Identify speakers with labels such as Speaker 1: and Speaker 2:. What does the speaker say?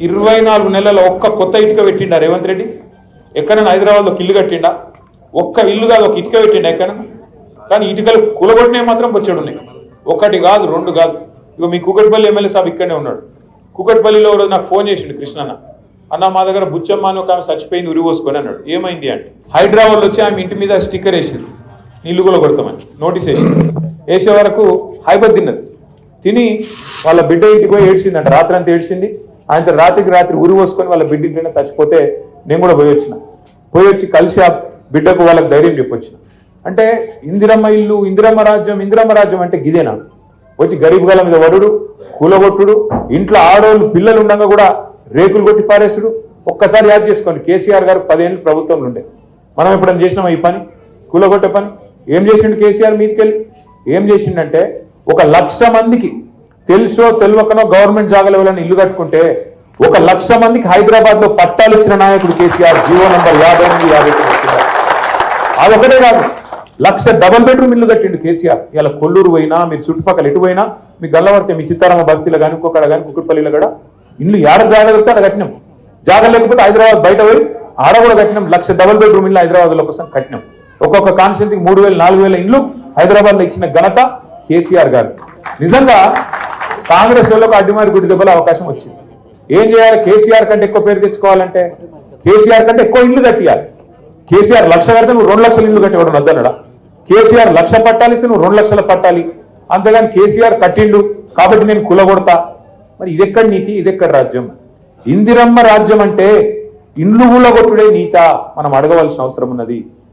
Speaker 1: 24 నెలల ఒక్క కొత్త ఇటుక పెట్టిండా రేవంత్ రెడ్డి? ఎక్కడైనా హైదరాబాద్లో ఇల్లు కట్టిండా? ఒక్క ఇల్లు కాదు, ఒక ఇటుక పెట్టిండా ఎక్కడైనా? కానీ ఇటుకలు కూలగొట్టినవి మాత్రం బొచ్చెడు ఉన్నాయి. ఒకటి కాదు, రెండు కాదు. ఇక మీ కూకట్పల్లి ఎమ్మెల్యే సాబ్ ఇక్కడనే ఉన్నాడు. కూకట్పల్లిలో రోజు నాకు ఫోన్ చేసిండు కృష్ణన్న, అన్న మా దగ్గర బుచ్చమ్మ అని ఒక ఆమె చచ్చిపోయింది, ఉరి పోసుకొని అన్నాడు. ఏమైంది అంటే హైదరాబాద్లో వచ్చి ఆమె ఇంటి మీద స్టిక్కర్ వేసింది, నీళ్లు కూడా కొడతామని నోటీస్ వేసింది. వేసే వరకు హైబత్ తిన్నది. తిని వాళ్ళ బిడ్డ ఇంటికి పోయి ఏడ్చిందంట, రాత్రి అంతా ఏడ్చింది. ఆయనతో రాత్రి ఉరి పోసుకొని వాళ్ళ బిడ్డ ఇంట్లోనే చచ్చిపోతే నేను కూడా పోయి వచ్చి కలిసి ఆ బిడ్డకు వాళ్ళకి ధైర్యం చెప్పొచ్చిన. అంటే ఇందిరమ్మ ఇల్లు, ఇందిరమ్మ రాజ్యం అంటే గిదేనా? వచ్చి గరీబ్ గల మీద వడుడు, కూలగొట్టుడు, ఇంట్లో ఆడోళ్ళు పిల్లలు ఉండగా కూడా రేకులు కొట్టి పారేసుడు. ఒక్కసారి యాద్ చేసుకోండి, కేసీఆర్ గారు 10 ఏళ్ళు ప్రభుత్వంలో ఉండే. మనం ఎప్పుడైనా చేసినామా ఈ పని, కూలగొట్టే పని? ఏం చేసిండు కేసీఆర్ మీదకెళ్ళి? ఏం చేసిండంటే 1,00,000 మందికి తెలుసో తెలియకనో గవర్నమెంట్ జాగాలు ఎవరైనా ఇల్లు కట్టుకుంటే 1,00,000 మందికి హైదరాబాద్ లో పట్టాలు ఇచ్చిన నాయకుడు కేసీఆర్. జీవో నంబర్ 58 అదొకటే కాదు, 1,00,000 డబుల్ బెడ్రూమ్ ఇల్లు కట్టిండు కేసీఆర్. ఇలా కొల్లూరు పోయినా, మీరు చుట్టుపక్కల ఎటు పోయినా మీకు గల్లవర్తే, మీ చిత్తారామ బస్తీలో కానీ ఇంకొకడ కానీ కుక్కట్పల్లిలో కూడా ఇల్లు ఏడ జాగా దొరికితే ఆడ కట్టినాం. జాగా లేకపోతే హైదరాబాద్ బయట పోయి ఆడ కూడా కట్టినాం. 1,00,000 డబుల్ బెడ్రూమ్ ఇల్లు హైదరాబాద్లో కోసం కట్టినాం. ఒక్కొక్క కాన్స్టిట్యూన్సీకి 3,000 4,000 ఇల్లు హైదరాబాద్లో ఇచ్చిన ఘనత కేసీఆర్ గారు. నిజంగా కాంగ్రెస్ వాళ్ళకు అడ్డిమారి గుడి దెబ్బల అవకాశం వచ్చింది. ఏం చేయాలి? కేసీఆర్ కంటే ఎక్కువ పేరు తెచ్చుకోవాలంటే కేసీఆర్ కంటే ఎక్కువ ఇల్లు కట్టియాలి. కేసీఆర్ 1,00,000 కడితే నువ్వు 2 లక్షల ఇల్లు కట్టేవాడు వద్దనడా? కేసీఆర్ 1,00,000 పట్టాలి ఇస్తే నువ్వు 2 లక్షల పట్టాలి. అంతేగాని కేసీఆర్ కట్టిండు కాబట్టి నేను కులగొడతా, మరి ఇదెక్కడ నీతి, ఇదెక్కడ రాజ్యం? ఇందిరమ్మ రాజ్యం అంటే ఇండ్లు కూలగొట్టుడే నీత మనం అడగవలసిన అవసరం ఉన్నది.